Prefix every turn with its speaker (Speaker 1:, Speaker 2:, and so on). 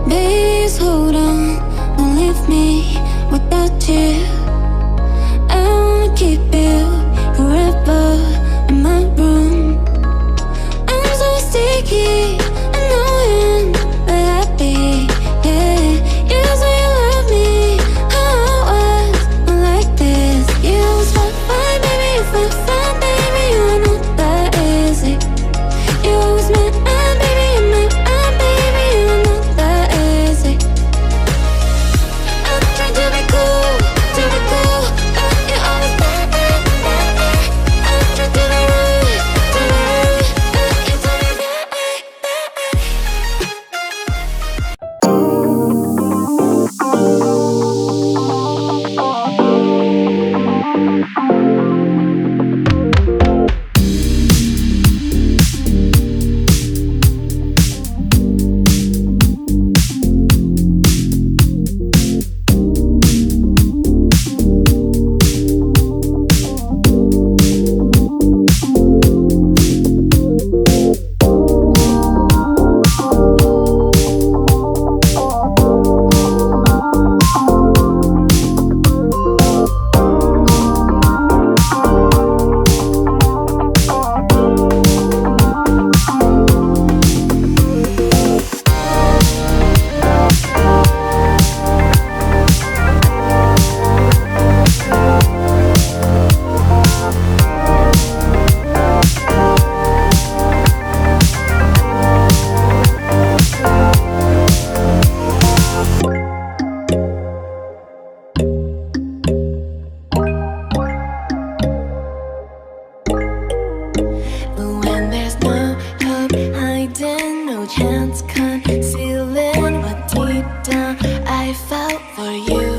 Speaker 1: Please hold on, don't leave me without you. I wanna keep you forever in my room. I'm so sticky, annoying, but happy, yeah. You say you love me, how I was not like this. You was fine, baby, you fine, baby, you are not that easy. You always meant baby, you meant baby, you are not that easy. I'm trying to be cool, but you always bad. I'm trying to be rude, but you tell me no chance concealing what deep down I felt for you.